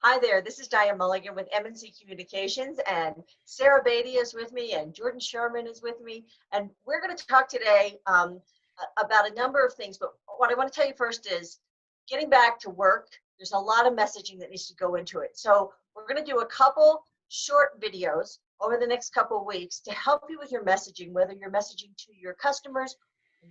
Hi there, this is Diane Mulligan with M&C Communications, and Sarah Beatty is with me, and Jordan Sherman is with me, and we're going to talk today about a number of things. But what I want to tell you first is getting back to work. There's a lot of messaging that needs to go into it. So we're going to do a couple short videos over the next couple of weeks to help you with your messaging, whether you're messaging to your customers,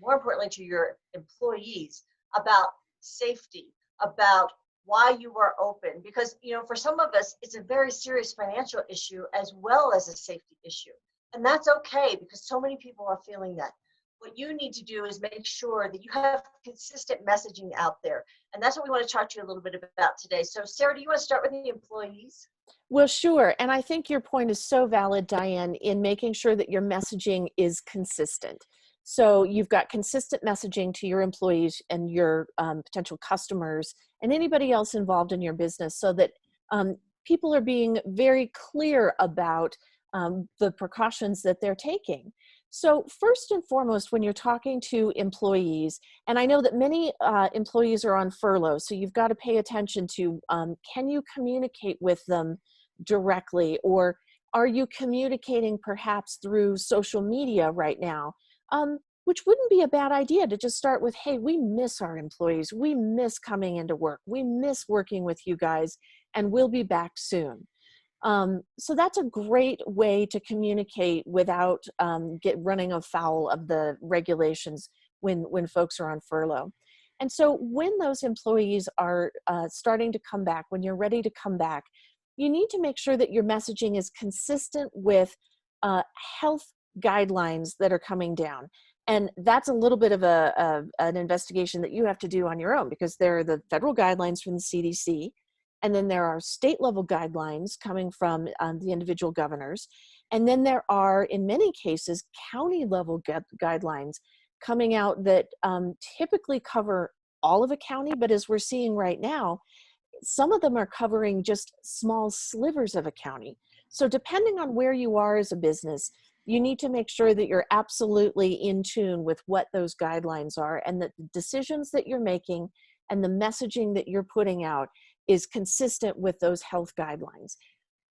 more importantly to your employees, about safety, about why you are open, because for some of us it's a very serious financial issue as well as a safety issue, and that's okay because so many people are feeling that. What you need to do is make sure that you have consistent messaging out there, and that's what we want to talk to you a little bit about today. So Sarah, do you want to start with the employees? Well, sure. And I think your point is so valid, Diane, in making sure that your messaging is consistent. So you've got consistent messaging to your employees and your potential customers and anybody else involved in your business, so that people are being very clear about the precautions that they're taking. So first and foremost, when you're talking to employees, and I know that many employees are on furlough, so you've got to pay attention to, can you communicate with them directly, or are you communicating perhaps through social media right now? Which wouldn't be a bad idea to just start with, hey, we miss our employees. We miss coming into work. We miss working with you guys, and we'll be back soon. So that's a great way to communicate without running afoul of the regulations when folks are on furlough. And so when those employees are starting to come back, when you're ready to come back, you need to make sure that your messaging is consistent with health guidelines that are coming down. And that's a little bit of an investigation that you have to do on your own, because there are the federal guidelines from the CDC, and then there are state level guidelines coming from the individual governors. And then there are, in many cases, county level guidelines coming out that typically cover all of a county, but as we're seeing right now, some of them are covering just small slivers of a county. So depending on where you are as a business, you need to make sure that you're absolutely in tune with what those guidelines are, and that the decisions that you're making and the messaging that you're putting out is consistent with those health guidelines.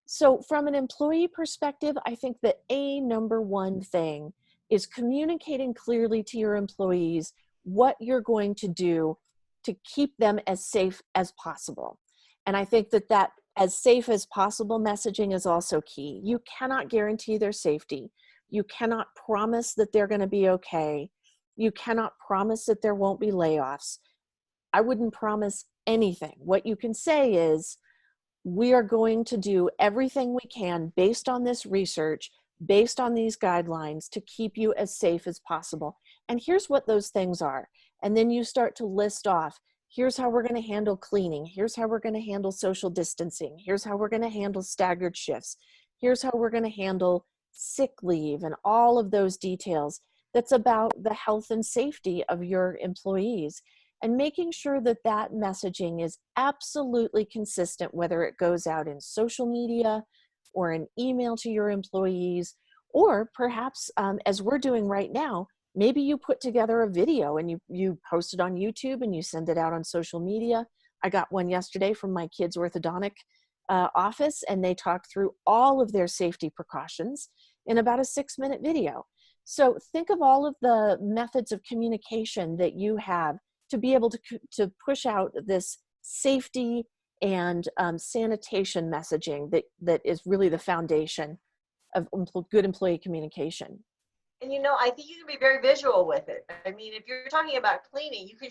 So from an employee perspective, I think that number one thing is communicating clearly to your employees what you're going to do to keep them as safe as possible. And I think that as safe as possible messaging is also key. You cannot guarantee their safety. You cannot promise that they're going to be okay. You cannot promise that there won't be layoffs. I wouldn't promise anything. What you can say is, we are going to do everything we can based on this research, based on these guidelines, to keep you as safe as possible. And here's what those things are. And then you start to list off, here's how we're going to handle cleaning. Here's how we're going to handle social distancing. Here's how we're going to handle staggered shifts. Here's how we're going to handle sick leave, and all of those details. That's about the health and safety of your employees, and making sure that that messaging is absolutely consistent, whether it goes out in social media or an email to your employees, or perhaps as we're doing right now, maybe you put together a video and you post it on YouTube and you send it out on social media. I got one yesterday from my kids' orthodontic office, and they talked through all of their safety precautions in about a 6-minute video. So think of all of the methods of communication that you have to be able to push out this safety and sanitation messaging that is really the foundation of good employee communication. And I think you can be very visual with it. I mean, if you're talking about cleaning, you can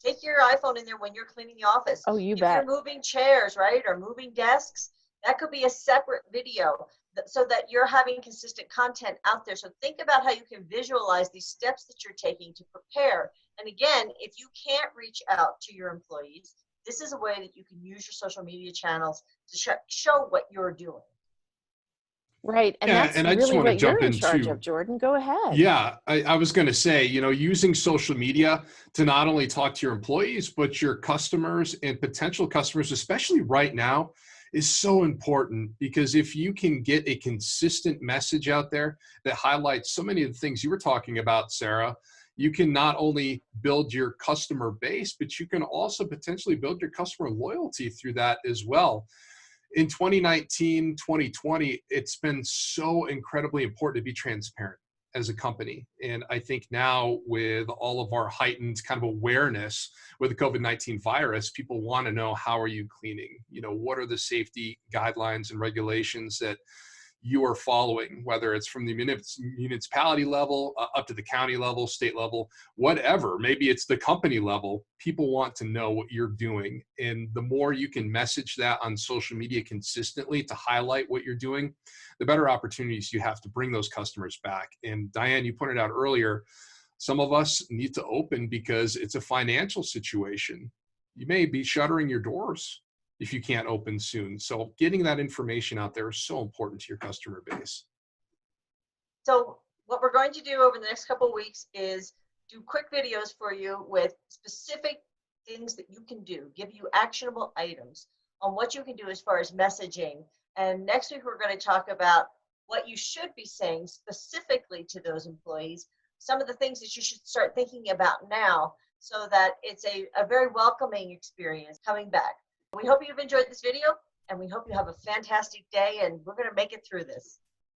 take your iPhone in there when you're cleaning the office. Oh, you bet. bet. If you're moving chairs, right, or moving desks, that could be a separate video so that you're having consistent content out there. So think about how you can visualize these steps that you're taking to prepare. And again, if you can't reach out to your employees, this is a way that you can use your social media channels to show what you're doing. Right. And Yeah, that's and I just really want to what you're jump in charge into, of, Jordan. Go ahead. yeah, I was going to say, using social media to not only talk to your employees, but your customers and potential customers, especially right now, is so important, because if you can get a consistent message out there that highlights so many of the things you were talking about, Sarah, you can not only build your customer base, but you can also potentially build your customer loyalty through that as well. In 2019, 2020, it's been so incredibly important to be transparent as a company. And I think now with all of our heightened kind of awareness with the COVID-19 virus, people want to know, how are you cleaning? You know, what are the safety guidelines and regulations that you are following, whether it's from the municipality level up to the county level, state level, whatever. Maybe it's the company level. People want to know what you're doing. And the more you can message that on social media consistently to highlight what you're doing, the better opportunities you have to bring those customers back. And Diane, you pointed out earlier, some of us need to open because it's a financial situation. You may be shuttering your doors if you can't open soon. So getting that information out there is so important to your customer base. So what we're going to do over the next couple of weeks is do quick videos for you with specific things that you can do, give you actionable items on what you can do as far as messaging. And next week, we're going to talk about what you should be saying specifically to those employees, some of the things that you should start thinking about now so that it's a very welcoming experience coming back. We hope you've enjoyed this video, and we hope you have a fantastic day, and we're going to make it through this.